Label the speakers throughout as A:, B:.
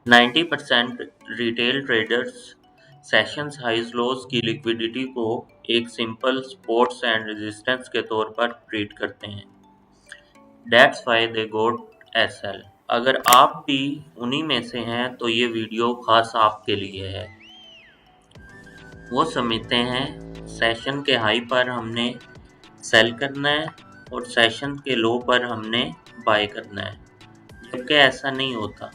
A: 90% retail traders sessions highs लोज की liquidity को एक सिंपल सपोर्ट्स एंड रेजिस्टेंस के तौर पर ट्रीट करते हैं। That's why they got SL. अगर आप भी उन्हीं में से हैं तो ये वीडियो खास आपके लिए है। वो समझते हैं सेशन के हाई पर हमने सेल करना है और सेशन के लो पर हमने बाय करना है, जबकि ऐसा नहीं होता।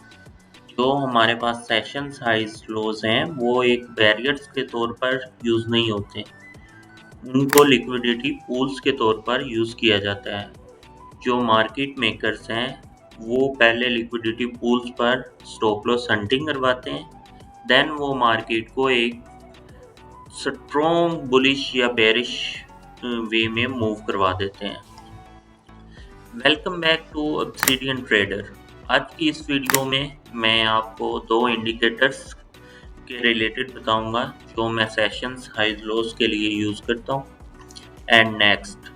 A: जो हमारे पास सेशन हाइज लोज हैं वो एक बैरियर्स के तौर पर यूज़ नहीं होते, उनको लिक्विडिटी पूल्स के तौर पर यूज़ किया जाता है। जो मार्केट मेकर्स हैं वो पहले लिक्विडिटी पूल्स पर स्टॉप लॉस हंटिंग करवाते हैं, देन वो मार्केट को एक स्ट्रॉन्ग बुलिश या बेरिश वे में मूव करवा देते हैं। Welcome back to Obsidian Trader. आज की इस वीडियो में मैं आपको दो इंडिकेटर्स के रिलेटेड बताऊंगा जो मैं सेशंस हाइज लोज के लिए यूज़ करता हूं। एंड नेक्स्ट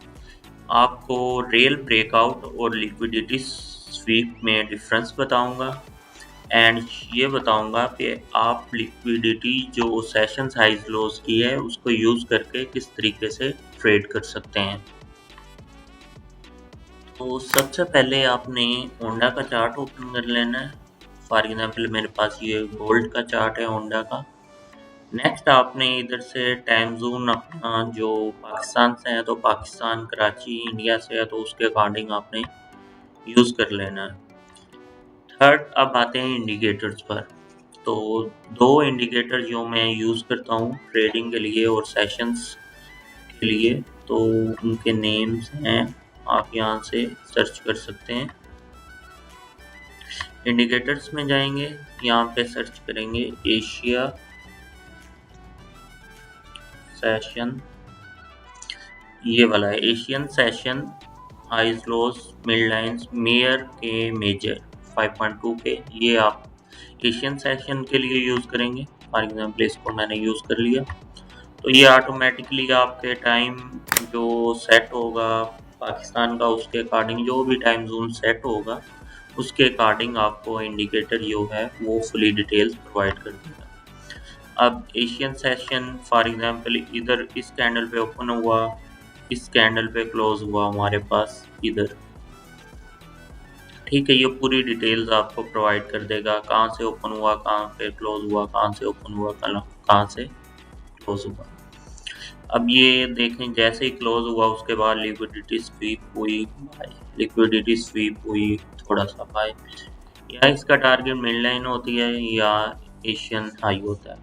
A: आपको रियल ब्रेकआउट और लिक्विडिटी स्वीप में डिफरेंस बताऊंगा। एंड ये बताऊंगा कि आप लिक्विडिटी जो सेशन हाइज लोज की है उसको यूज़ करके किस तरीके से ट्रेड कर सकते हैं। तो सबसे पहले आपने होंडा का चार्ट ओपन कर लेना है। फॉर एग्जांपल मेरे पास ये गोल्ड का चार्ट है होंडा का। नेक्स्ट आपने इधर से टाइम जोन अपना जो पाकिस्तान से है तो पाकिस्तान कराची, इंडिया से है तो उसके अकॉर्डिंग आपने यूज़ कर लेना है। थर्ड अब आते हैं इंडिकेटर्स पर। तो दो इंडिकेटर जो मैं यूज़ करता हूँ ट्रेडिंग के लिए और सेशंस के लिए, तो उनके नेम्स हैं, आप यहाँ से सर्च कर सकते हैं। इंडिकेटर्स में जाएंगे, यहाँ पे सर्च करेंगे एशिया सेशन, ये वाला है एशियन सेशन हाइज लोज मिड लाइन्स मेयर के मेजर 5.2 के। ये आप एशियन सेशन के लिए यूज़ करेंगे। फॉर एग्जांपल इसको मैंने यूज़ कर लिया तो ये ऑटोमेटिकली आपके टाइम जो सेट होगा पाकिस्तान का उसके अकॉर्डिंग, जो भी टाइम जोन सेट होगा उसके अकॉर्डिंग आपको इंडिकेटर जो है वो फुली डिटेल्स प्रोवाइड कर देगा। अब एशियन सेशन फॉर एग्जांपल इधर इस कैंडल पे ओपन हुआ, इस कैंडल पे क्लोज हुआ हमारे पास इधर, ठीक है। ये पूरी डिटेल्स आपको प्रोवाइड कर देगा, कहाँ से ओपन हुआ, कहाँ पे क्लोज हुआ, कहाँ से ओपन हुआ, कहाँ से क्लोज हुआ। अब ये देखें जैसे ही क्लोज हुआ उसके बाद लिक्विडिटी स्वीप हुई, लिक्विडिटी स्वीप हुई, थोड़ा सा बाय, या इसका टारगेट मिड लाइन होती है या एशियन हाई होता है।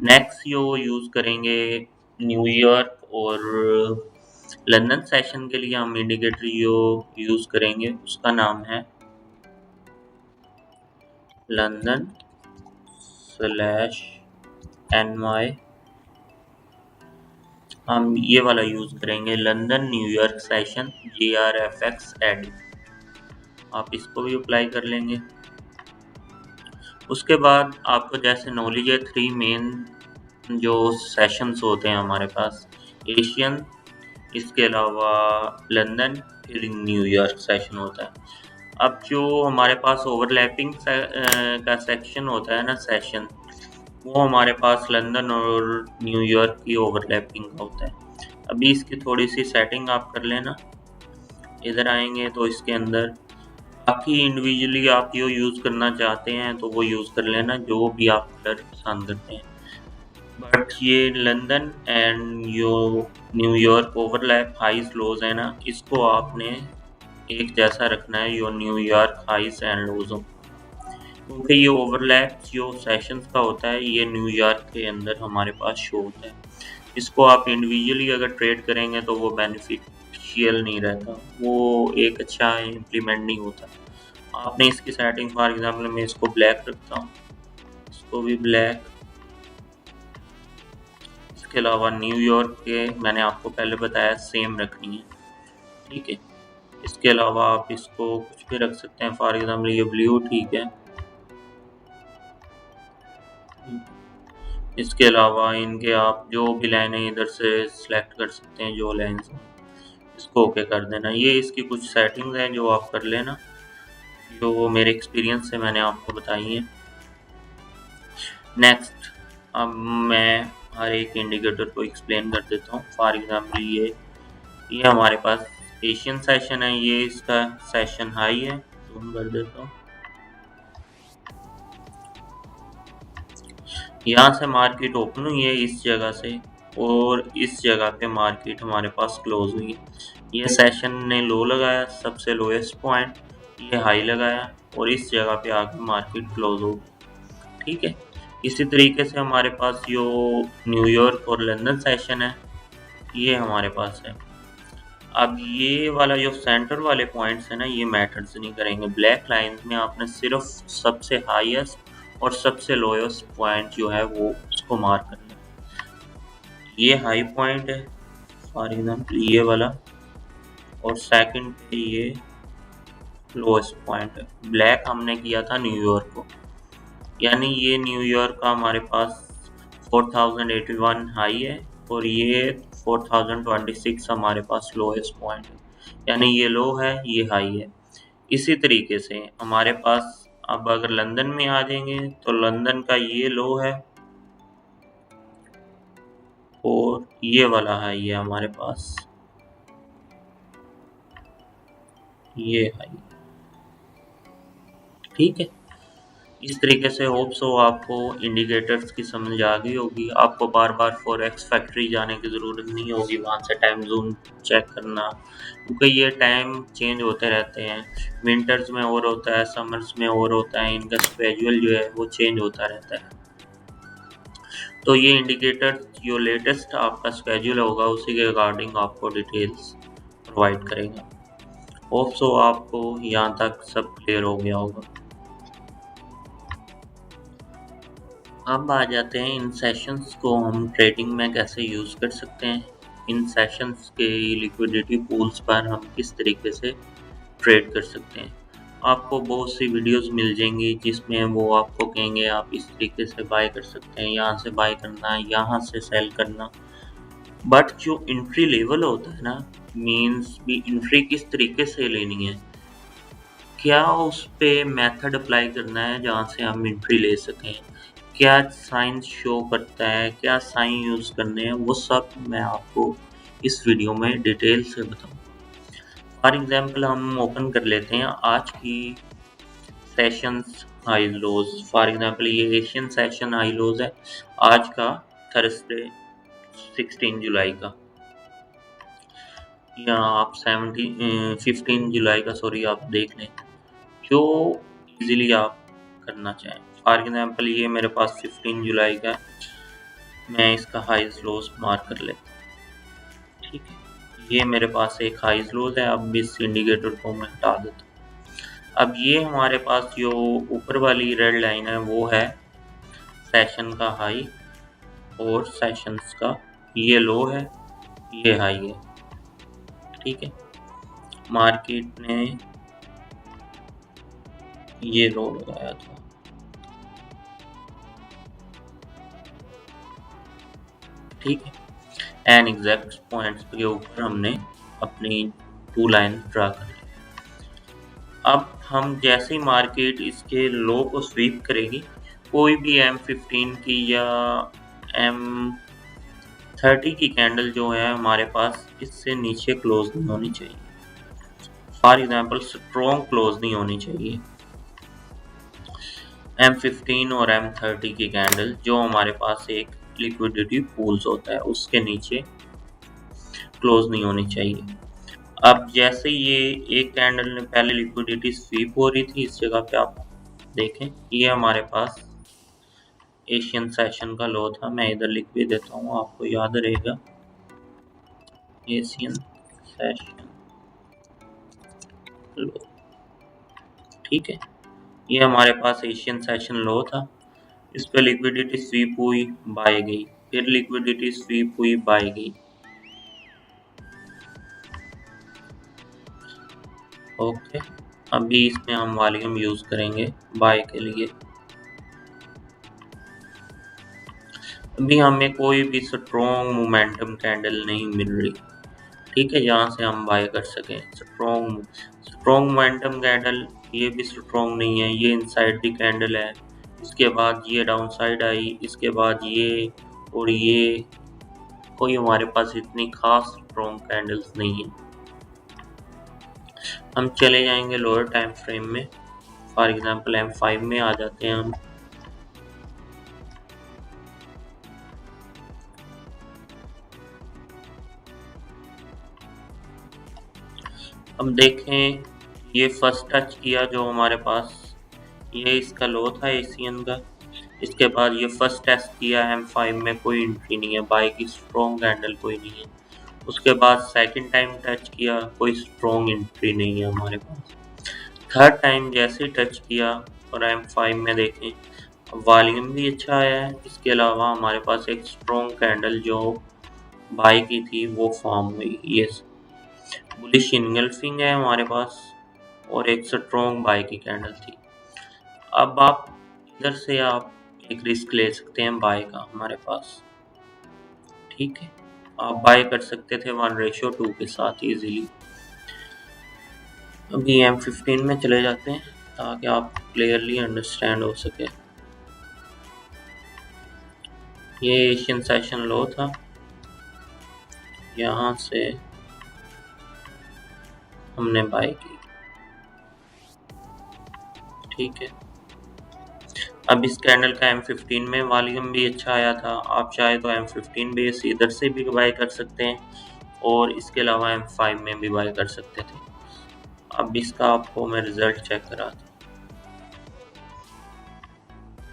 A: नेक्स्ट जो यूज़ करेंगे न्यूयॉर्क और लंदन सेशन के लिए हम इंडिकेटर जो यूज़ करेंगे उसका नाम है लंदन स्लैश NY। हम ये वाला यूज़ करेंगे लंदन न्यूयॉर्क सेशन GRFX एड। आप इसको भी अप्लाई कर लेंगे। उसके बाद आपको जैसे नॉलेज है थ्री मेन जो सेशंस होते हैं हमारे पास, एशियन, इसके अलावा लंदन, फिर न्यूयॉर्क सेशन होता है। अब जो हमारे पास ओवरलैपिंग का सेक्शन होता है ना सेशन, वो हमारे पास लंदन और न्यूयॉर्क की ओवरलैपिंग का होता है। अभी इसकी थोड़ी सी सेटिंग आप कर लेना। इधर आएंगे तो इसके अंदर बाकी इंडिविजुअली आप जो यूज़ करना चाहते हैं तो वो यूज़ कर लेना, जो भी आप कलर पसंद करते हैं। बट ये लंदन एंड यो न्यूयॉर्क ओवरलैप हाइस लोज है ना, इसको आपने एक जैसा रखना है यो न्यूयॉर्क हाइस एंड लोजों, क्योंकि ये ओवरलैप जो सेशंस का होता है ये न्यूयॉर्क के अंदर हमारे पास शो होता है। इसको आप इंडिविजुअली अगर ट्रेड करेंगे तो वो बेनिफिशियल नहीं रहता, वो एक अच्छा इम्प्लीमेंट नहीं होता। आपने इसकी सेटिंग फॉर एग्जांपल मैं इसको ब्लैक रखता हूँ, इसको भी ब्लैक। इसके अलावा न्यूयॉर्क के मैंने आपको पहले बताया सेम रखनी है, ठीक है। इसके अलावा आप इसको कुछ भी रख सकते हैं, फॉर एग्जांपल ये ब्लू, ठीक है। इसके अलावा इनके आप जो भी लाइनें इधर से सिलेक्ट कर सकते हैं, जो लाइन्स इसको ओके कर देना। ये इसकी कुछ सेटिंग्स हैं जो आप कर लेना, जो मेरे एक्सपीरियंस से मैंने आपको बताई हैं। नेक्स्ट, अब मैं हर एक इंडिकेटर को एक्सप्लेन कर देता हूँ। फॉर एग्जाम्पल ये हमारे पास एशियन सेशन है, ये इसका सेशन हाई है, जूम कर देता हूँ। यहाँ से मार्केट ओपन हुई है इस जगह से, और इस जगह पे मार्केट हमारे पास क्लोज हुई है। ये सेशन ने लो लगाया, सबसे लोएस्ट पॉइंट, ये हाई लगाया, और इस जगह पे आके मार्केट क्लोज हो गई। ठीक है। इसी तरीके से हमारे पास जो न्यूयॉर्क और लंदन सेशन है, ये हमारे पास है। अब ये वाला जो सेंटर वाले पॉइंट्स है ना, ये मैटर्स नहीं करेंगे। ब्लैक लाइन में आपने सिर्फ सबसे हाईएस्ट और सबसे लोएस्ट पॉइंट जो है वो उसको मार्क करना है। ये हाई पॉइंट है फॉर एग्जाम्पल ये वाला, और सेकंड पे ये लोएस्ट पॉइंट है। ब्लैक हमने किया था न्यूयॉर्क को, यानी ये न्यूयॉर्क का हमारे पास 4081 हाई है, और ये 4026 हमारे पास लोएस्ट पॉइंट है, यानी ये लो है, ये हाई है। इसी तरीके से हमारे पास अब अगर लंदन में आ जाएंगे तो लंदन का ये लो है, और ये वाला हाई है हमारे पास, ये हाई। ठीक है। इस तरीके से होप सो आपको इंडिकेटर्स की समझ आ गई होगी। आपको बार बार फॉरेक्स फैक्ट्री जाने की ज़रूरत नहीं होगी, वहाँ से टाइम जोन चेक करना, क्योंकि ये टाइम चेंज होते रहते हैं। विंटर्स में और होता है, समर्स में और होता है, इनका स्केड्यूल जो है वो चेंज होता रहता है। तो ये इंडिकेटर जो लेटेस्ट आपका स्केड्यूल होगा उसी के अकॉर्डिंग आपको डिटेल्स प्रोवाइड करेगा। होप सो आपको यहाँ तक सब क्लियर हो गया होगा। अब आ जाते हैं इन सेशंस को हम ट्रेडिंग में कैसे यूज़ कर सकते हैं। इन सेशंस के लिक्विडिटी पूल्स पर हम किस तरीके से ट्रेड कर सकते हैं। आपको बहुत सी वीडियोस मिल जाएंगी जिसमें वो आपको कहेंगे आप इस तरीके से बाय कर सकते हैं, यहाँ से बाय करना है, यहाँ से सेल करना। बट जो एंट्री लेवल होता है ना, मीन्स भी एंट्री किस तरीके से लेनी है, क्या उस पे मेथड अप्लाई करना है जहाँ से हम एंट्री ले सकें, क्या साइन शो करता है, क्या साइन यूज़ करने हैं, वो सब मैं आपको इस वीडियो में डिटेल से बताऊंगा। फॉर एग्जांपल हम ओपन कर लेते हैं आज की sessions high lows. For example ये एशियन सेशन हाई लोज है आज का, थर्सडे 16 जुलाई का, या आप 15 जुलाई का, सॉरी, आप देख लें जो इजीली आप करना चाहें। फॉर एग्जांपल ये मेरे पास 15 जुलाई का, मैं इसका हाईज लोज मार्क कर लेता हूँ। ठीक है। ये मेरे पास एक हाईज लोज है। अब इस इंडिकेटर को मैं हटा देता हूँ। अब ये हमारे पास जो ऊपर वाली रेड लाइन है वो है सेशन का हाई, और सेशंस का ये लो है, ये हाई है। ठीक है। मार्केट ने ये लो लगाया था। ठीक है। एन एग्जैक्ट पॉइंट्स के ऊपर हमने अपनी टू लाइन ड्रा कर ली। अब हम जैसे ही मार्केट इसके लो को स्वीप करेगी, कोई भी M15 की या M30 की कैंडल जो है हमारे पास इससे नीचे क्लोज नहीं होनी चाहिए। फॉर एग्जांपल स्ट्रॉन्ग क्लोज नहीं होनी चाहिए। M15 और M30 की कैंडल जो हमारे पास एक लिक्विडिटी पूल्स होता है उसके नीचे क्लोज नहीं होनी चाहिए। अब जैसे ये एक कैंडल ने पहले लिक्विडिटी स्वीप हो रही थी, इस जगह पे आप देखें, ये हमारे पास एशियन सेशन का लो था। मैं इधर लिख भी देता हूँ, आपको याद रहेगा, एशियन सेशन लो। ठीक है। ये हमारे पास एशियन सेशन लो था, इस पे लिक्विडिटी स्वीप हुई, बाय गई, फिर लिक्विडिटी स्वीप हुई, बाय गई। ओके। अभी इसमें हम वॉल्यूम यूज करेंगे बाय के लिए। अभी हमें कोई भी स्ट्रॉन्ग मोमेंटम कैंडल नहीं मिल रही। ठीक है, जहाँ से हम बाय कर सकें स्ट्रॉन्ग मोमेंटम कैंडल। ये भी स्ट्रॉन्ग नहीं है, ये इनसाइड दी कैंडल है, इसके बाद ये डाउन साइड आई, इसके बाद ये, और ये कोई हमारे पास इतनी खास स्ट्रॉन्ग कैंडल्स नहीं है। हम चले जाएंगे लोअर टाइम फ्रेम में, फॉर एग्जांपल M5 में आ जाते हैं हम। अब देखें, ये फर्स्ट टच किया जो हमारे पास, ये इसका लो था एशियन का। इसके बाद ये फर्स्ट टेस्ट किया M5 में, कोई एंट्री नहीं है, बाई की स्ट्रॉन्ग कैंडल कोई नहीं है। उसके बाद सेकंड टाइम टच किया, कोई स्ट्रॉन्ग एंट्री नहीं है हमारे पास। थर्ड टाइम जैसे ही टच किया और M5 में देखें, वॉल्यूम भी अच्छा आया है। इसके अलावा हमारे पास एक स्ट्रॉन्ग कैंडल जो बाई की थी वो फॉर्म हुई। ये बुलिश इनगल्फिंग है हमारे पास, और एक स्ट्रॉन्ग बाई की कैंडल थी। अब आप इधर से आप एक रिस्क ले सकते हैं बाय का हमारे पास, ठीक है। आप बाय कर सकते थे 1:2 के साथ इजीली। अभी M15 में चले जाते हैं ताकि आप क्लियरली अंडरस्टैंड हो सके। ये एशियन सेशन लो था, यहाँ से हमने बाय की, ठीक है। अब इस कैंडल का M15 में वॉल्यूम भी अच्छा आया था। आप चाहे तो M15 बेस इधर से भी बाय कर सकते हैं, और इसके अलावा M5 में भी बाय कर सकते थे। अब इसका आपको मैं रिजल्ट चेक कराता हूँ।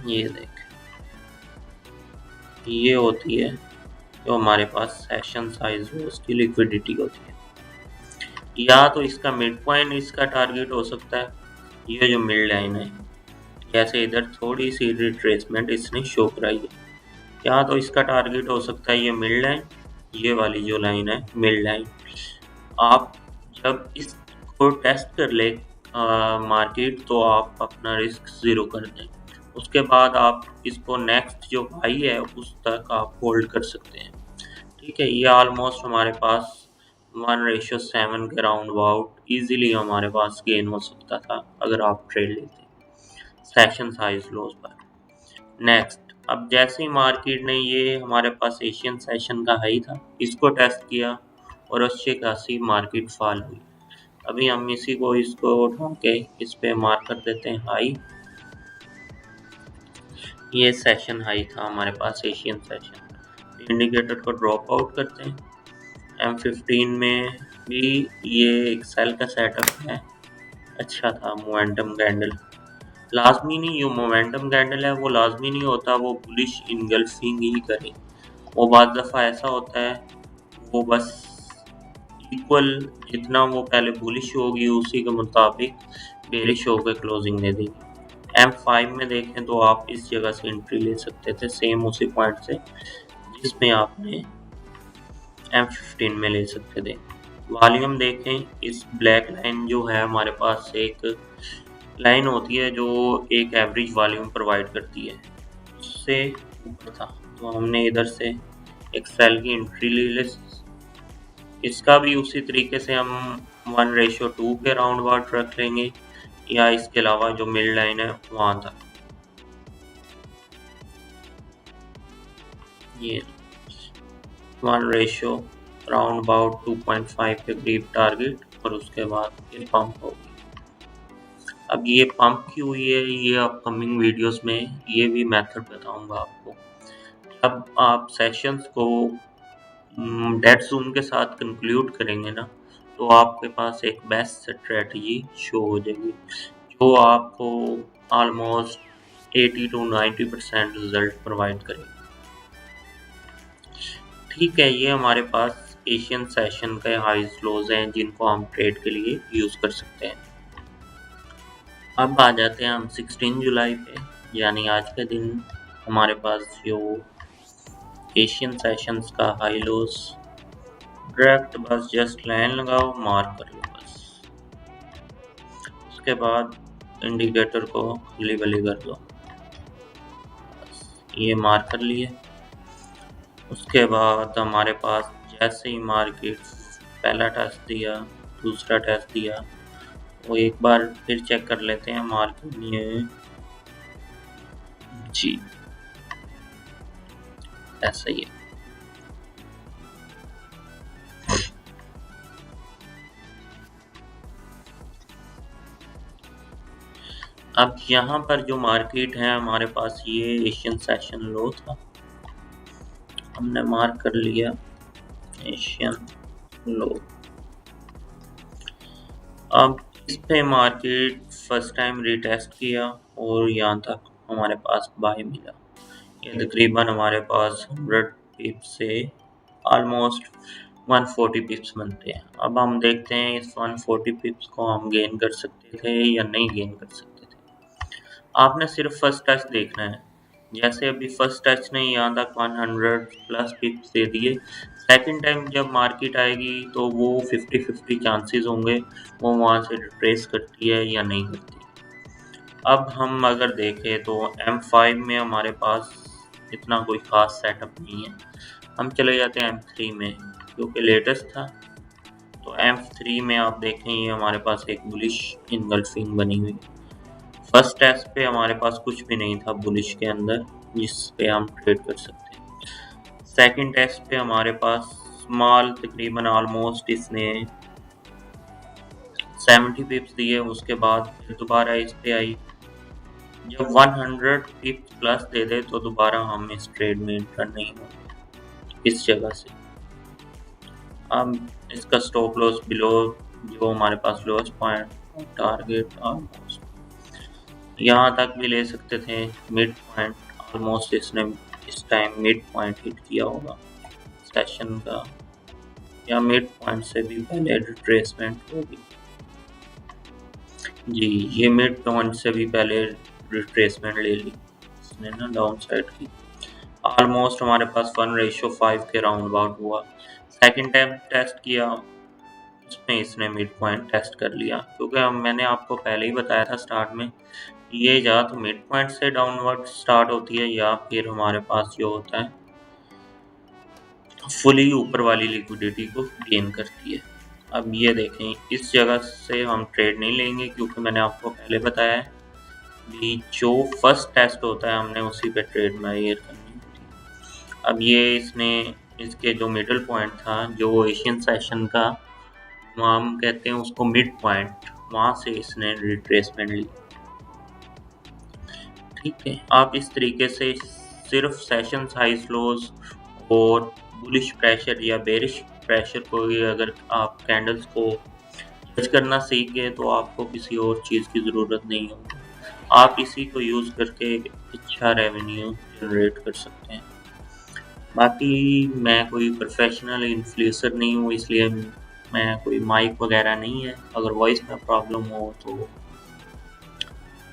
A: ये देख, ये होती है जो हमारे पास सेशन साइज हो, उसकी लिक्विडिटी होती है। या तो इसका मिड पॉइंट इसका टारगेट हो सकता है, ये जो मिड लाइन है, जैसे इधर थोड़ी सी रिट्रेसमेंट इसने शो कराई है। या तो इसका टारगेट हो सकता है ये मिड लाइन, ये वाली जो लाइन है मिड लाइन। आप जब इसको टेस्ट कर ले मार्केट, तो आप अपना रिस्क ज़ीरो कर दें। उसके बाद आप इसको नेक्स्ट जो हाई है उस तक आप होल्ड कर सकते हैं, ठीक है। ये ऑलमोस्ट हमारे पास 1:7 के राउंड अबाउट ईजिली हमारे पास गेन हो सकता था अगर आप ट्रेड लेते सेक्शन साइज लोज पर। नेक्स्ट, अब जैसे ही मार्केट ने, ये हमारे पास एशियन सेशन का हाई था, इसको टेस्ट किया और अच्छी खासी मार्केट फॉल हुई। अभी हम इसी को इसको उठा के इस पे मार्क कर देते हैं हाई। ये सेशन हाई था हमारे पास एशियन सेशन। इंडिकेटर को ड्रॉप आउट करते हैं। M15 में भी ये एक सेल का सेटअप है, अच्छा था। मोमेंटम कैंडल लाजमी नहीं, जो मोमेंटम कैंडल है वो लाजमी नहीं होता वो बुलिश इनगल्फिंग ही करे। वो बाद दफ़ा ऐसा होता है, वो बस इक्वल, जितना वो पहले बुलिश होगी उसी के मुताबिक बेरिश होकर क्लोजिंग दे देगी। M5 में देखें तो आप इस जगह से एंट्री ले सकते थे, सेम उसी पॉइंट से जिसमें आपने M15 में ले सकते थे। वॉल्यूम देखें, इस ब्लैक लाइन जो है हमारे पास एक लाइन होती है जो एक एवरेज वॉल्यूम प्रोवाइड करती है, उससे ऊपर था, तो हमने इधर से एक सेल की एंट्री ले। इसका भी उसी तरीके से हम 1:2 के राउंड अबाउट रख लेंगे, या इसके अलावा जो मिड लाइन है वहाँ तक। ये 1 राउंड अबाउट 2.5 के करीब टारगेट, और उसके बाद ये पंप होगी। अब ये पंप की हुई है, ये अपकमिंग वीडियोस में ये भी मेथड बताऊंगा आपको। अब आप सेशंस को डेड ज़ूम के साथ कंक्लूड करेंगे ना, तो आपके पास एक बेस्ट स्ट्रेटजी शो हो जाएगी जो आपको ऑलमोस्ट 80 to 90% रिजल्ट प्रोवाइड करेगी, ठीक है। ये हमारे पास एशियन सेशन के हाईज लोज हैं जिनको हम ट्रेड के लिए यूज़ कर सकते हैं। अब आ जाते हैं हम 16 जुलाई पे, यानी आज के दिन हमारे पास जो एशियन सेशंस का हाई लोज, डायरेक्ट बस जस्ट लाइन लगाओ, मार्क कर लो बस। उसके बाद इंडिकेटर को खली बली कर दो, ये मार्क कर लिए। उसके बाद हमारे पास जैसे ही मार्केट पहला टेस्ट दिया, दूसरा टेस्ट दिया, वो एक बार फिर चेक कर लेते हैं मार्केट में जी, ऐसा ही है। अब यहाँ पर जो मार्केट है हमारे पास, ये एशियन सेशन लो था, हमने मार्क कर लिया एशियन लो। अब इस पे मार्केट फर्स्ट टाइम रिटेस्ट किया और यहाँ तक हमारे पास बाय मिला। ये तकरीबन हमारे पास 100 पिप्स से ऑलमोस्ट 140 पिप्स बनते हैं। अब हम देखते हैं इस 140 पिप्स को हम गेन कर सकते थे या नहीं गेन कर सकते थे। आपने सिर्फ फर्स्ट टच देखना है। जैसे अभी फर्स्ट टच ने यहाँ तक 100 प्लस पिप्स दे दिए, सेकंड टाइम जब मार्केट आएगी तो वो 50-50 चांसेस होंगे वो वहाँ से रिट्रेस करती है या नहीं करती। अब हम अगर देखें तो M5 में हमारे पास इतना कोई ख़ास सेटअप नहीं है। हम चले जाते हैं M3 में, क्योंकि लेटेस्ट था। तो M3 में आप देखें ये हमारे पास एक बुलिश इनगल्फिंग बनी हुई। फर्स्ट टेस्ट पे हमारे पास कुछ भी नहीं था बुलिश के अंदर जिस पे हम ट्रेड कर सकते हैं। सेकंड टेस्ट पे हमारे पास स्मॉल तकरीबन ऑलमोस्ट इसने 70 पिप्स दिए, उसके बाद फिर दोबारा इस पे आई। जब 100 पिप्स प्लस दे दे तो दोबारा हम इस ट्रेड में इंटर नहीं होंगे इस जगह से। अब इसका स्टॉप लॉस बिलो जो हमारे पास लोएस्ट पॉइंट टारगेट ऑलमोस्ट यहाँ तक भी ले सकते थे। मिड पॉइंट ऑलमोस्ट इसने इस टाइम मिड पॉइंट हिट किया होगा सेशन का, या मिड पॉइंट से भी पहले रिट्रेसमेंट होगी। जी, ये मिड पॉइंट से भी पहले रिट्रेसमेंट ले ली इसने ना डाउन साइड की। ऑलमोस्ट हमारे पास 1:5 के राउंड अबाउट हुआ। सेकंड टाइम टेस्ट किया, उसमें इसने मिड पॉइंट टेस्ट कर लिया, क्योंकि मैंने आपको पहले ही बताया था स्टार्ट में, ये या तो मिड पॉइंट से डाउनवर्ड स्टार्ट होती है या फिर हमारे पास जो होता है फुली ऊपर वाली लिक्विडिटी को गेन करती है। अब ये देखें इस जगह से हम ट्रेड नहीं लेंगे, क्योंकि मैंने आपको पहले बताया है कि जो फर्स्ट टेस्ट होता है हमने उसी पे ट्रेड मेजर करनी होती है। अब ये इसने इसके जो मिडल पॉइंट था जो एशियन सेशन का, वहाँ हम कहते हैं उसको मिड पॉइंट, वहाँ से इसने रिट्रेसमेंट ली। ठीक है, आप इस तरीके से सिर्फ सेशन हाइज लोज और बुलिश प्रेशर या बेरिश प्रेशर को ही अगर आप कैंडल्स को जज करना सीख गए तो आपको किसी और चीज़ की ज़रूरत नहीं होगी। आप इसी को यूज़ करके एक अच्छा रेवेन्यू जनरेट कर सकते हैं। बाकी मैं कोई प्रोफेशनल इन्फ्लुएंसर नहीं हूँ, इसलिए मैं कोई माइक वगैरह नहीं है। अगर वॉइस में प्रॉब्लम हो तो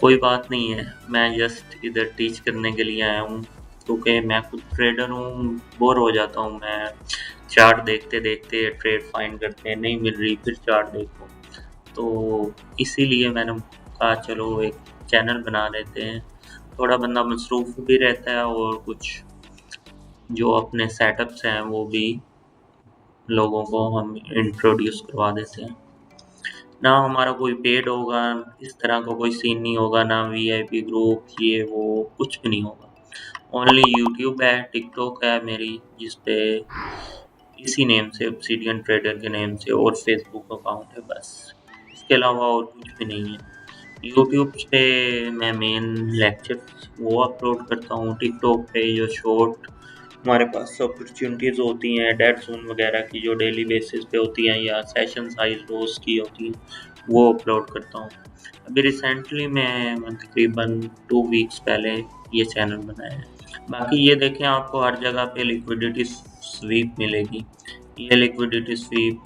A: कोई बात नहीं है, मैं जस्ट इधर टीच करने के लिए आया हूँ, क्योंकि मैं खुद ट्रेडर हूँ, बोर हो जाता हूँ मैं चार्ट देखते देखते। ट्रेड फाइंड करते नहीं मिल रही, फिर चार्ट देखो, तो इसीलिए मैंने कहा चलो एक चैनल बना लेते हैं। थोड़ा बंदा मसरूफ़ भी रहता है और कुछ जो अपने सेटअप्स हैं वो भी लोगों को हम इंट्रोड्यूस करवा देते हैं। ना हमारा कोई पेड होगा, इस तरह का कोई सीन नहीं होगा, ना वीआईपी ग्रुप ये वो कुछ भी नहीं होगा। ओनली यूट्यूब है, टिकटॉक है मेरी जिस पे इसी नेम से ऑब्सीडियन ट्रेडर के नेम से, और फेसबुक अकाउंट है बस। इसके अलावा और कुछ भी नहीं है। यूट्यूब पे मैं मेन लेक्चर वो अपलोड करता हूँ। टिकटॉक पे जो शॉर्ट हमारे पास अपॉर्चुनिटीज़ होती हैं डेड जोन वगैरह की जो डेली बेसिस पे होती हैं या सेशन साइज रोज की होती हैं, वो अपलोड करता हूँ। अभी रिसेंटली मैं तकरीबन 2 वीक्स पहले ये चैनल बनाया है। बाकी ये देखें आपको हर जगह पे लिक्विडिटी स्वीप मिलेगी, ये लिक्विडिटी स्वीप,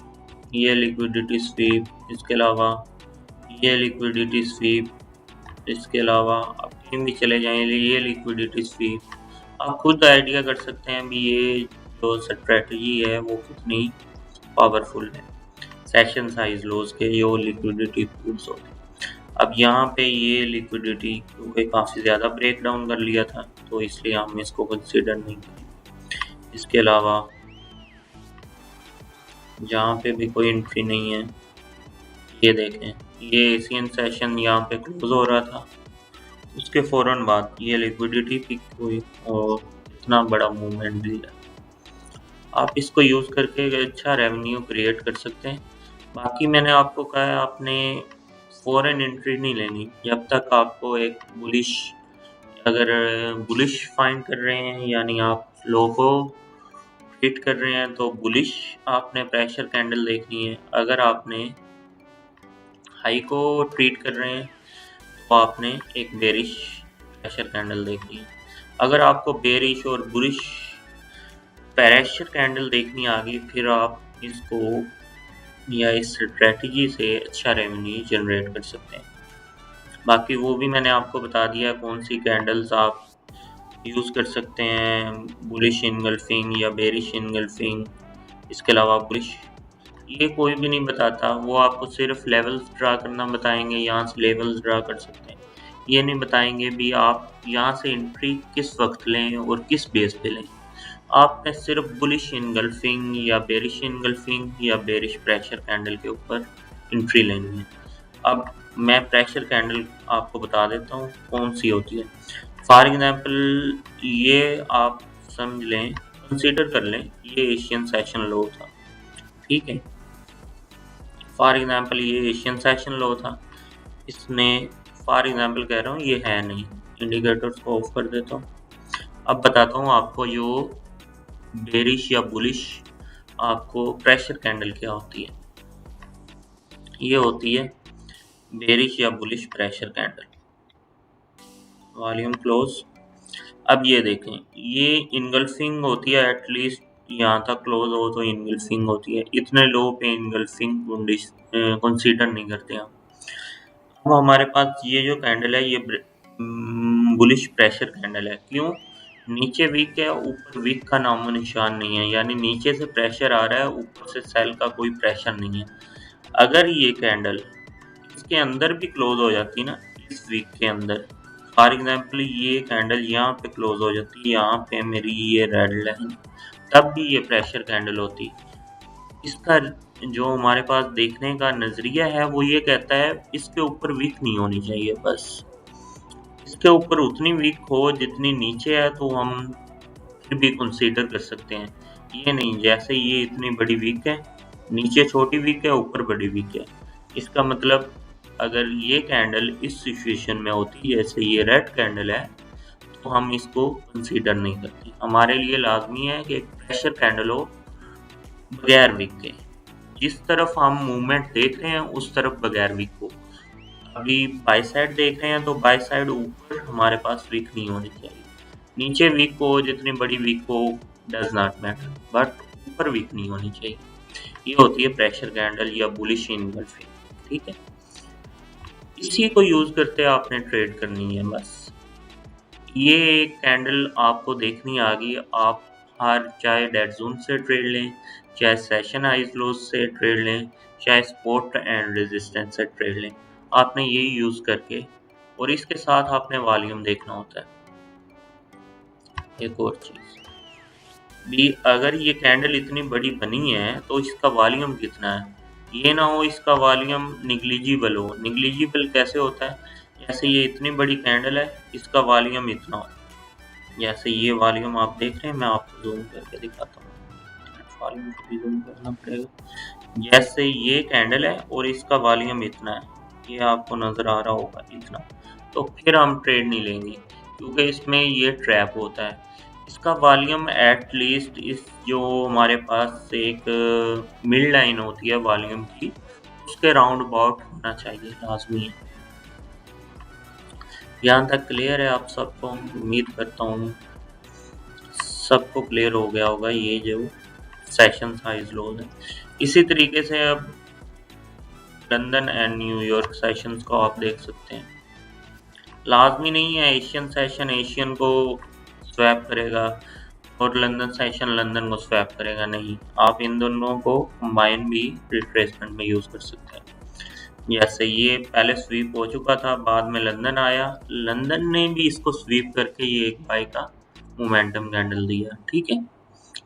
A: ये लिक्विडिटी स्वीप, इसके अलावा ये लिक्विडिटी स्वीप, इसके अलावा आप कहीं भी चले जाएं ये लिक्विडिटी स्वीप। आप खुद आइडिया कर सकते हैं भी ये जो स्ट्रेटजी है वो कितनी पावरफुल है। सेशन साइज लोज के ये लिक्विडिटी पूल्स होते हैं। अब यहाँ पे ये लिक्विडिटी क्योंकि काफ़ी ज़्यादा ब्रेक डाउन कर लिया था तो इसलिए हम इसको कंसिडर नहीं करें। इसके अलावा जहाँ पे भी कोई एंट्री नहीं है, ये देखें ये एशियन सेशन यहाँ पे क्लोज हो रहा था, उसके फ़ौरन बाद ये लिक्विडिटी पिक हुई और इतना बड़ा मूवमेंट दिया। आप इसको यूज़ करके एक अच्छा रेवेन्यू क्रिएट कर सकते हैं। बाकी मैंने आपको कहा है आपने फ़ॉरेन एंट्री नहीं लेनी जब तक आपको एक बुलिश, अगर बुलिश फाइंड कर रहे हैं यानी आप लो को हिट कर रहे हैं तो बुलिश आपने प्रेशर कैंडल देखनी है। अगर आपने हाई को ट्रीट कर रहे हैं तो आपने एक बेरिश प्रेशर कैंडल देखनी है। अगर आपको बेरिश और बुलिश प्रेशर कैंडल देखनी आ गई फिर आप इसको या इस स्ट्रेटजी से अच्छा रेवेन्यू जनरेट कर सकते हैं। बाकी वो भी मैंने आपको बता दिया कौन सी कैंडल्स आप यूज़ कर सकते हैं, बुलिश इनगल्फिंग या बेरिश इनगल्फिंग। इसके अलावा बुलिश ये कोई भी नहीं बताता, वो आपको सिर्फ लेवल्स ड्रा करना बताएंगे, यहाँ से लेवल्स ड्रा कर सकते हैं। ये नहीं बताएंगे भी आप यहाँ से एंट्री किस वक्त लें और किस बेस पे लें। आपने सिर्फ बुलिश इनगल्फिंग या बेरिश इनगल्फिंग या बेरिश प्रेशर कैंडल के ऊपर एंट्री लेनी है। अब मैं प्रेशर कैंडल आपको बता देता हूँ कौन सी होती है। फॉर एग्जांपल ये आप समझ लें, कंसीडर कर लें ये एशियन सेशन लो था, ठीक है। फॉर एग्जांपल ये एशियन सेशन लो था, इसने फॉर एग्जांपल कह रहा हूँ ये है नहीं, इंडिकेटर्स को ऑफ कर देता हूँ। अब बताता हूँ आपको जो बेरिश या बुलिश आपको प्रेशर कैंडल क्या होती है। ये होती है बेरिश या bullish pressure candle. Volume close. अब ये देखें ये इनगल्फिंग होती है, एटलीस्ट यहाँ तक क्लोज हो तो इनगल्फिंग होती है, इतने लो पे इनगल्फिंग कंसीडर नहीं करते हम। अब हमारे पास ये जो कैंडल है ये बुलिश प्रेशर कैंडल है। क्यों? नीचे वीक है, ऊपर वीक का नामो निशान नहीं है, यानी नीचे से प्रेशर आ रहा है, ऊपर से सेल का कोई प्रेशर नहीं है। अगर ये कैंडल इसके अंदर भी क्लोज हो जाती ना, इस वीक के अंदर, फॉर एग्जांपल ये कैंडल यहाँ पे क्लोज हो जाती, यहाँ पे मेरी ये रेड लाइन, तब भी ये प्रेशर कैंडल होती। इसका जो हमारे पास देखने का नजरिया है वो ये कहता है इसके ऊपर वीक नहीं होनी चाहिए, बस इसके ऊपर उतनी वीक हो जितनी नीचे है तो हम फिर भी कंसीडर कर सकते हैं। ये नहीं जैसे ये इतनी बड़ी वीक है, नीचे छोटी वीक है, ऊपर बड़ी वीक है। इसका मतलब अगर ये कैंडल इस सिचुएशन में होती जैसे ये रेड कैंडल है तो हम इसको कंसीडर नहीं करते। हमारे लिए लाजमी है कि प्रेशर कैंडल हो बगैर वीक के, जिस तरफ हम मूवमेंट देख रहे हैं उस तरफ बगैर वीक हो। अभी बाई साइड देख रहे हैं तो बाई साइड ऊपर हमारे पास वीक नहीं होनी चाहिए, नीचे वीक हो जितनी बड़ी वीक हो डज नॉट मैटर, बट ऊपर वीक नहीं होनी चाहिए। ये होती है प्रेशर कैंडल या बुलिश इनगल्फिंग, ठीक है। इसी को यूज करते आपने ट्रेड करनी है बस। ये एक कैंडल आपको देखनी आ गई, आप हर चाहे डेड जोन से ट्रेड लें, चाहे सेशन हाइज लोज से ट्रेड लें, चाहे सपोर्ट एंड रेजिस्टेंस से ट्रेड लें, आपने ये यूज करके और इसके साथ आपने वॉल्यूम देखना होता है। एक और चीज भी, अगर ये कैंडल इतनी बड़ी बनी है तो इसका वॉल्यूम कितना है। ये ना हो इसका वॉल्यूम निग्लिजिबल हो। निग्लिजिबल कैसे होता है? जैसे ये इतनी बड़ी कैंडल है, इसका वॉल्यूम इतना हो, जैसे ये वॉल्यूम आप देख रहे हैं, मैं आपको जूम करके दिखाता हूँ, वॉल्यूम को भी जूम करना पड़ेगा। जैसे ये कैंडल है और इसका वॉल्यूम इतना है, ये आपको नजर आ रहा होगा इतना, तो फिर हम ट्रेड नहीं लेंगे क्योंकि इसमें ये ट्रैप होता है। इसका वॉल्यूम एट लीस्ट इस जो हमारे पास एक मिड लाइन होती है वॉल्यूम की, उसके राउंड अबाउट होना चाहिए, लाजमी है। यहाँ तक क्लियर है आप सबको? उम्मीद करता हूँ सबको क्लियर हो गया होगा ये जो सेशन साइज लोज है। इसी तरीके से अब लंदन एंड न्यूयॉर्क सेशंस को आप देख सकते हैं। लाजमी नहीं है एशियन सेशन एशियन को स्वैप करेगा और लंदन सेशन लंदन को स्वैप करेगा, नहीं। आप इन दोनों को कंबाइन भी रिट्रेसमेंट में यूज़ कर सकते हैं। जैसे ये पहले स्वीप हो चुका था, बाद में लंदन आया, लंदन ने भी इसको स्वीप करके ये एक बाई का मोमेंटम कैंडल दिया, ठीक है।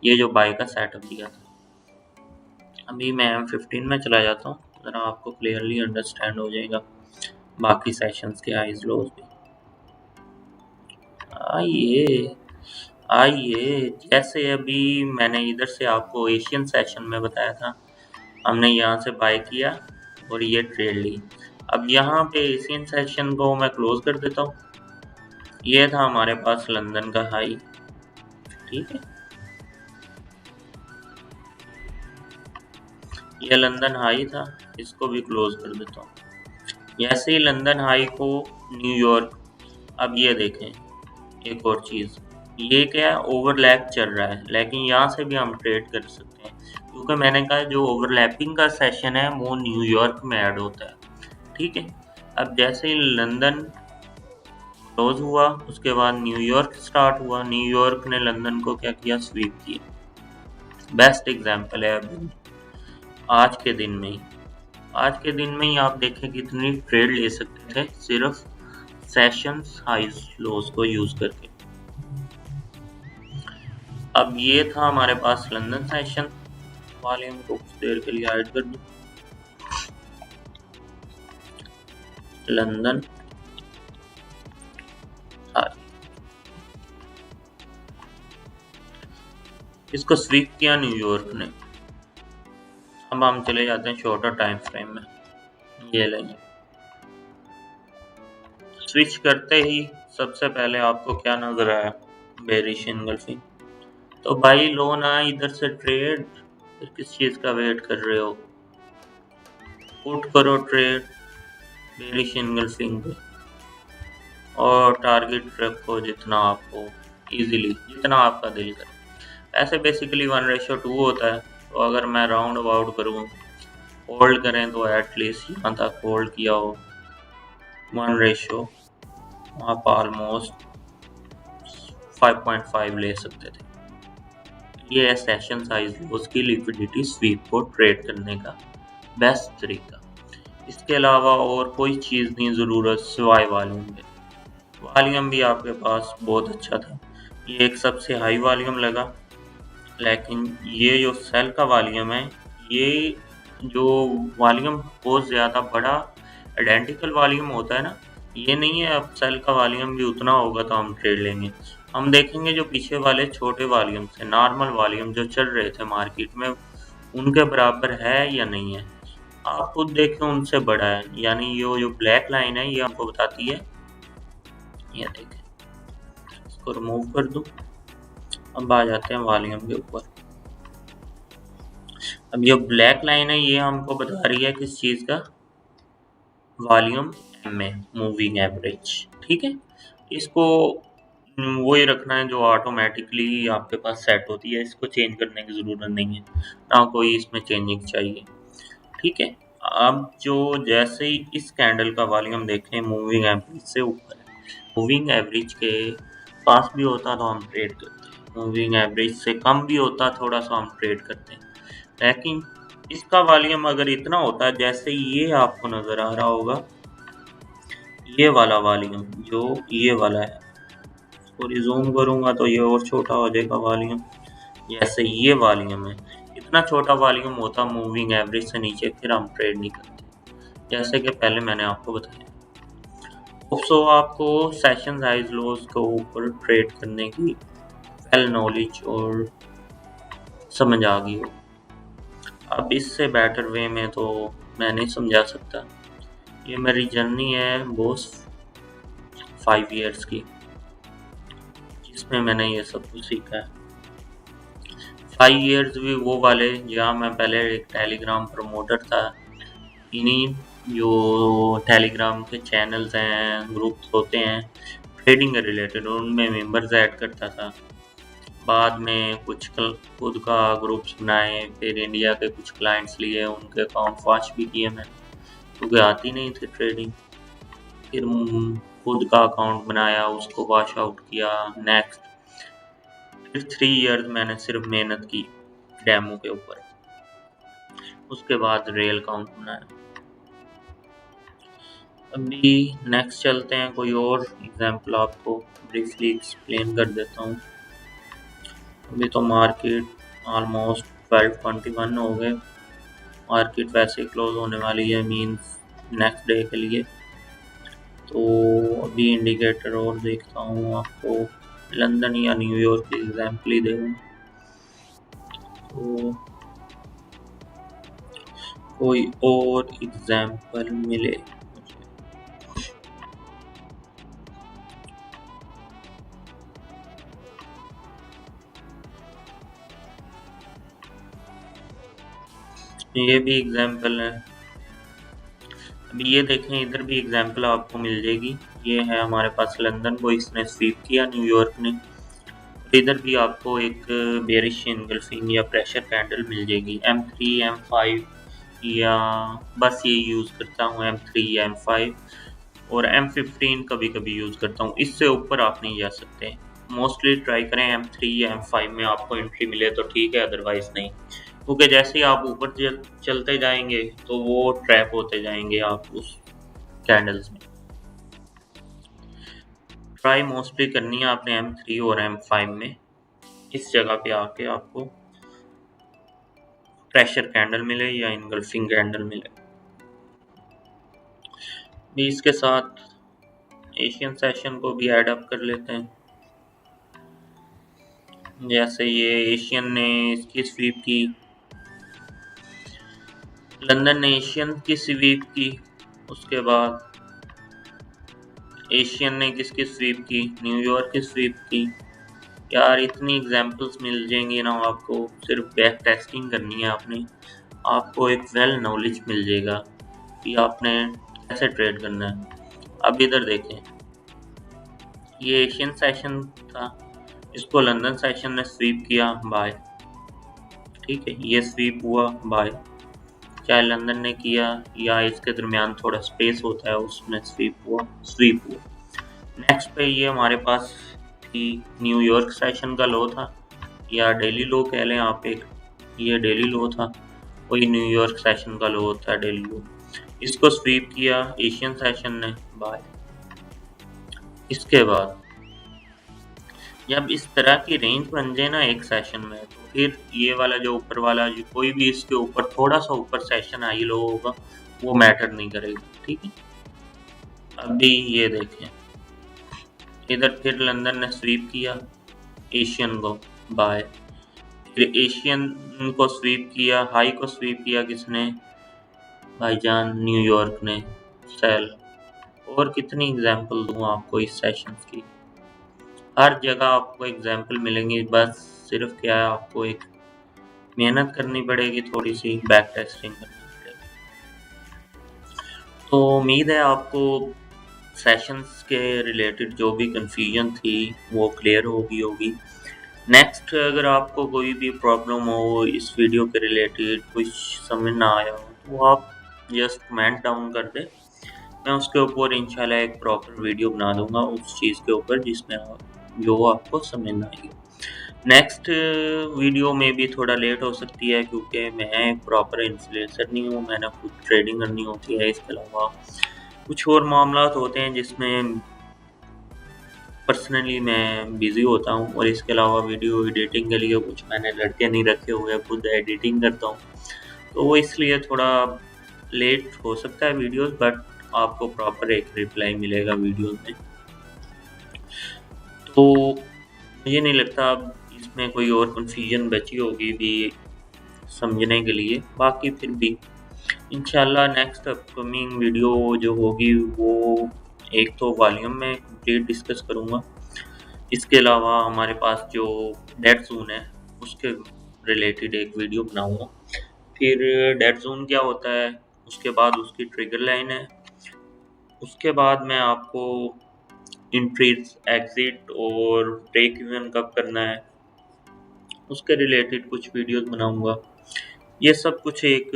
A: ये जो बाई का सेटअप दिया था। अभी मैं M15 में चला जाता हूँ, ज़रा आपको क्लियरली अंडरस्टैंड हो जाएगा बाकी सेशंस के हाइज लोज भी। आइए आइए, जैसे अभी मैंने इधर से आपको एशियन सेशन में बताया था, हमने यहाँ से बाय किया और ये ट्रेड ली। अब यहाँ पे एशियन सेशन को मैं क्लोज कर देता हूँ। ये था हमारे पास लंदन का हाई। ठीक है, ये लंदन हाई था, इसको भी क्लोज कर देता हूँ। जैसे ही लंदन हाई को न्यूयॉर्क, अब ये देखें एक और चीज़, ये क्या ओवरलैप चल रहा है, लेकिन यहाँ से भी हम ट्रेड कर सकते हैं, क्योंकि मैंने कहा जो ओवरलैपिंग का सेशन है वो न्यूयॉर्क में ऐड होता है। ठीक है, अब जैसे ही लंदन क्लोज हुआ, उसके बाद न्यूयॉर्क स्टार्ट हुआ, न्यूयॉर्क ने लंदन को क्या किया, स्वीप किया। बेस्ट एग्जाम्पल है अभी आज के दिन में ही। आज के दिन में ही आप देखें कितनी ट्रेड ले सकते थे सिर्फ सेशंस हाइज लोज को यूज करके। अब ये था हमारे पास लंदन सेशन। वॉल्यूम को कुछ देर के लिए ऐड कर दूं। लंदन हाई, इसको स्वीप किया न्यूयॉर्क ने। अब हम चले जाते हैं शॉर्टर टाइम फ्रेम में। ये लेंगे, स्विच करते ही सबसे पहले आपको क्या नजर आया, बेरिश इनगल्फिंग। तो भाई लो ना इधर से ट्रेड, फिर किस चीज का वेट कर रहे हो, पुट करो ट्रेड बेरिश इनगल्फिंग पे, और टारगेट रखो जितना आपको इजीली, जितना आपका दिल करे। ऐसे बेसिकली 1:2 होता है, तो अगर मैं राउंड अबाउट करूँ, होल्ड करें तो एटलीस्ट यहाँ तक होल्ड किया हो 1 आप ऑलमोस्ट 5.5 ले सकते थे। ये है सेशन साइज लॉस की लिक्विडिटी स्वीप को ट्रेड करने का बेस्ट तरीका। इसके अलावा और कोई चीज़ नहीं ज़रूरत सिवाय वॉल्यूम के। वॉल्यूम भी आपके पास बहुत अच्छा था, ये एक सबसे हाई वॉल्यूम लगा, लेकिन ये जो सेल का वॉल्यूम है, ये जो वॉल्यूम बहुत ज़्यादा बड़ा आइडेंटिकल वॉल्यूम होता है ना, ये नहीं है। अब सेल का वॉल्यूम भी उतना होगा तो हम ट्रेड लेंगे। हम देखेंगे जो पीछे वाले छोटे वॉल्यूम थे, नॉर्मल वॉल्यूम जो चल रहे थे मार्केट में, उनके बराबर है या नहीं है। आप खुद देखें उनसे बड़ा है, यानी ये जो ब्लैक लाइन है ये हमको बताती है। ये देखें, इसको रिमूव कर दूं। अब आ जाते हैं वॉल्यूम के ऊपर। अब ये ब्लैक लाइन है, ये हमको बता रही है किस चीज़ का, volume M A, moving average. ठीक है, इसको वही रखना है जो ऑटोमेटिकली आपके पास सेट होती है, इसको चेंज करने की ज़रूरत नहीं है, ना कोई इसमें चेंजिंग चाहिए। ठीक है, अब जो जैसे ही इस कैंडल का वॉल्यूम देखें मूविंग एवरेज से ऊपर है, मूविंग एवरेज के पास भी होता तो हम ट्रेड करते हैं, मूविंग एवरेज से कम भी होता थोड़ा सा हम ट्रेड करते हैं, लेकिन इसका वॉल्यूम अगर इतना होता है जैसे ये आपको नज़र आ रहा होगा, ये वाला वॉल्यूम जो ये वाला है, इसको रिजूम करूँगा तो ये और छोटा हो जाएगा वॉल्यूम। जैसे ये वॉल्यूम है, इतना छोटा वॉल्यूम होता मूविंग एवरेज से नीचे, फिर हम ट्रेड नहीं करते, जैसे कि पहले मैंने आपको बताया। सो आपको सेशन हाइज लोज को ऊपर ट्रेड करने की वेल नॉलेज और समझ आ गई हो। अब इससे बेटर वे में तो मैं नहीं समझा सकता। ये मेरी जर्नी है बॉस 5 years की, जिसमें मैंने ये सब कुछ सीखा है। 5 years भी वो वाले जहाँ मैं पहले एक टेलीग्राम प्रमोटर था, इन्हीं जो टेलीग्राम के चैनल्स हैं, ग्रुप्स होते हैं ट्रेडिंग के रिलेटेड, उनमें मेंबर्स ऐड करता था। बाद में कुछ खुद का ग्रुप्स बनाए, फिर इंडिया के कुछ क्लाइंट्स लिए, उनके अकाउंट वॉच भी किए मैंने, क्योंकि आती नहीं थी ट्रेडिंग। फिर खुद का अकाउंट बनाया, उसको वॉश आउट किया। नेक्स्ट फिर 3 years मैंने सिर्फ मेहनत की डेमो के ऊपर, उसके बाद रियल अकाउंट बनाया। अभी नेक्स्ट चलते हैं, कोई और एग्जांपल आपको ब्रीफली एक्सप्लेन कर देता हूँ। अभी तो मार्केट ऑलमोस्ट 12:21 हो गए, मार्केट वैसे क्लोज होने वाली है, मींस नेक्स्ट डे के लिए। तो अभी इंडिकेटर और देखता हूँ आपको, लंदन या न्यूयॉर्क की एग्जाम्पल ही दूँ तो कोई और एग्जाम्पल मिले। ये भी एग्जाम्पल है। अभी ये देखें, इधर भी एग्जाम्पल आपको मिल जाएगी। ये है हमारे पास लंदन को इसने स्वीप किया, न्यूयॉर्क ने। इधर भी आपको एक बेरिश इनगल्फिंग या प्रेशर कैंडल मिल जाएगी, M3 M5, या बस ये यूज़ करता हूँ M3 या M5, और M15 कभी कभी यूज़ करता हूँ। इससे ऊपर आप नहीं जा सकते। मोस्टली ट्राई करें M3 या M5 में आपको एंट्री मिले तो ठीक है, अदरवाइज नहीं, क्योंकि जैसे ही आप ऊपर चलते जाएंगे तो वो ट्रैप होते जाएंगे आप उस कैंडल्स में। ट्राई मोस्टली करनी है आपने M3 और M5 में। इस जगह पे आके आपको प्रेशर कैंडल मिले या इनगल्फिंग कैंडल मिले। भी इसके साथ एशियन सेशन को भी ऐड अप कर लेते हैं। जैसे ये एशियन ने इसकी स्वीप की, लंदन ने एशियन की स्वीप की, उसके बाद एशियन ने किसकी स्वीप की, न्यूयॉर्क की स्वीप की। यार इतनी एग्जांपल्स मिल जाएंगी ना आपको, सिर्फ बैक टेस्टिंग करनी है आपने, आपको एक वेल नॉलेज मिल जाएगा कि आपने कैसे ट्रेड करना है। अब इधर देखें, ये एशियन सेशन था, इसको लंदन सेशन ने स्वीप किया बाय, ठीक है, ये स्वीप हुआ बाय, चाहे लंदन ने किया या इसके दरमियान थोड़ा स्पेस होता है उसमें स्वीप हुआ, स्वीप हुआ। नेक्स्ट पे ये हमारे पास थी न्यूयॉर्क सेशन का लो था, या डेली लो कह लें आप एक, ये डेली लो था, वही न्यूयॉर्क सेशन का लो होता है डेली लो। इसको स्वीप किया एशियन सेशन ने बाय। इसके बाद जब इस तरह की रेंज बन जाए ना एक सेशन में, तो फिर ये वाला जो ऊपर वाला जो कोई भी इसके ऊपर थोड़ा सा ऊपर सेशन हाई लो होगा वो मैटर नहीं करेगा, ठीक है। अभी ये देखें, इधर फिर लंदन ने स्वीप किया एशियन को बाय, फिर एशियन को स्वीप किया, हाई को स्वीप किया किसने, भाईजान न्यूयॉर्क ने सेल। और कितनी एग्जांपल दूं आपको इस सेशंस की, हर जगह आपको एग्जांपल मिलेंगी, बस सिर्फ क्या है, आपको एक मेहनत करनी पड़ेगी, थोड़ी सी बैक टेस्टिंग करनी पड़ेगी। तो उम्मीद है आपको सेशंस के रिलेटेड जो भी कंफ्यूजन थी वो क्लियर होगी होगी। नेक्स्ट अगर आपको कोई भी प्रॉब्लम हो इस वीडियो के रिलेटेड, कुछ समझ ना आया हो, तो आप जस्ट कमेंट डाउन कर दें, मैं उसके ऊपर इंशाल्लाह एक प्रॉपर वीडियो बना दूंगा उस चीज़ के ऊपर जिसमें जो आपको समझ ना आएगी। नेक्स्ट वीडियो में भी थोड़ा लेट हो सकती है क्योंकि मैं प्रॉपर इन्फ्लुएंसर नहीं हूँ, मैंने खुद ट्रेडिंग करनी होती है, इसके अलावा कुछ और मामला होते हैं जिसमें पर्सनली मैं बिज़ी होता हूँ, और इसके अलावा वीडियो एडिटिंग के लिए कुछ मैंने लड़के नहीं रखे हुए, खुद एडिटिंग करता हूँ, तो वो इसलिए थोड़ा लेट हो सकता है वीडियोस, बट आपको प्रॉपर एक रिप्लाई मिलेगा वीडियोस में। तो मुझे नहीं लगता अब इसमें कोई और कन्फ्यूजन बची होगी भी समझने के लिए, बाकी फिर भी इंशाल्लाह नेक्स्ट अपकमिंग वीडियो जो होगी वो एक तो वॉल्यूम में कंप्लीट डिस्कस करूँगा, इसके अलावा हमारे पास जो डेड जोन है उसके रिलेटेड एक वीडियो बनाऊँगा। फिर डेड जोन क्या होता है, उसके बाद उसकी ट्रिगर लाइन है, उसके बाद मैं आपको इंट्रीज एग्जिट और ब्रेक इवन कब करना है उसके रिलेटेड कुछ वीडियोस बनाऊंगा। ये सब कुछ एक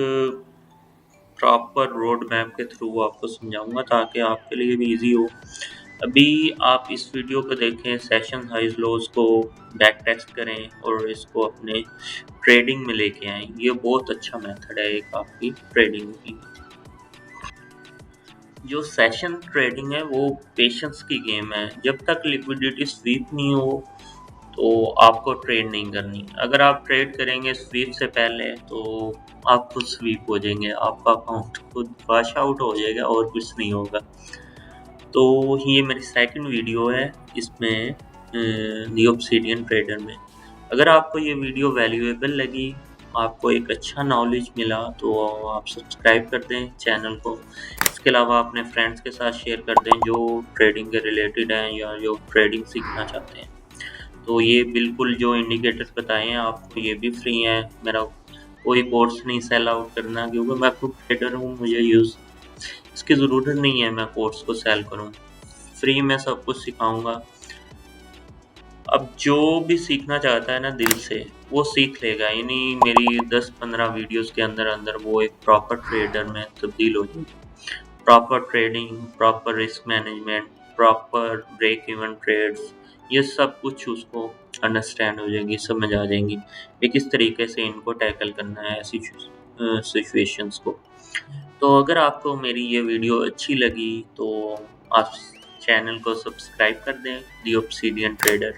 A: प्रॉपर रोड मैप के थ्रू आपको समझाऊंगा ताकि आपके लिए भी इजी हो। अभी आप इस वीडियो को देखें, सेशन हाइज लोज को बैक टेस्ट करें और इसको अपने ट्रेडिंग में लेके आएं, ये बहुत अच्छा मेथड है एक आपकी ट्रेडिंग की। जो सेशन ट्रेडिंग है वो पेशेंस की गेम है, जब तक लिक्विडिटी स्वीप नहीं हो तो आपको ट्रेड नहीं करनी। अगर आप ट्रेड करेंगे स्वीप से पहले तो आप खुद स्वीप हो जाएंगे, आपका अकाउंट खुद वॉश आउट हो जाएगा और कुछ नहीं होगा। तो ये मेरी सेकंड वीडियो है इसमें दी ऑब्सिडियन ट्रेडर में। अगर आपको ये वीडियो वैल्यूएबल लगी, आपको एक अच्छा नॉलेज मिला, तो आप सब्सक्राइब कर दें चैनल को। इसके अलावा अपने फ्रेंड्स के साथ शेयर कर दें जो ट्रेडिंग के रिलेटेड हैं या जो ट्रेडिंग सीखना चाहते हैं। तो ये बिल्कुल जो इंडिकेटर्स बताए हैं आपको ये भी फ्री हैं। मेरा कोई कोर्स नहीं सेल आउट करना, क्योंकि मैं खुद ट्रेडर हूँ, मुझे यूज़ इसकी ज़रूरत नहीं है मैं कोर्स को सेल करूँ। फ्री में सब कुछ सिखाऊंगा। अब जो भी सीखना चाहता है ना दिल से, वो सीख लेगा। यानी मेरी 10-15 वीडियोस के अंदर अंदर वो एक प्रॉपर ट्रेडर में तब्दील हो जाएगी। Proper trading, proper risk management, proper break even trades, ये सब कुछ उसको अंडरस्टैंड हो जाएगी, समझ आ जाएंगी कि किस तरीके से इनको टैकल करना है ऐसी सिचुएशंस को। तो अगर आपको मेरी ये वीडियो अच्छी लगी तो आप चैनल को सब्सक्राइब कर दें, दी ऑब्सिडियन ट्रेडर।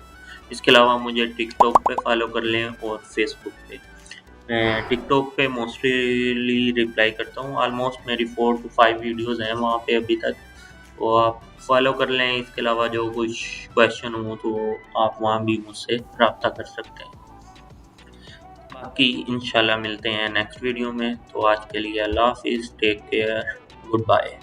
A: इसके अलावा मुझे टिकटॉक पे फॉलो कर लें और फेसबुक पे। मैं टिकटॉक पे मोस्टली रिप्लाई करता हूँ, ऑलमोस्ट मेरी 4 to 5 वीडियोज़ हैं वहाँ पे अभी तक, तो आप फॉलो कर लें। इसके अलावा जो कुछ क्वेश्चन हो तो आप वहाँ भी मुझसे रब्ता कर सकते हैं। बाकी इंशाल्लाह मिलते हैं नेक्स्ट वीडियो में। तो आज के लिए अल्लाह हाफिज़, टेक केयर, गुड बाय।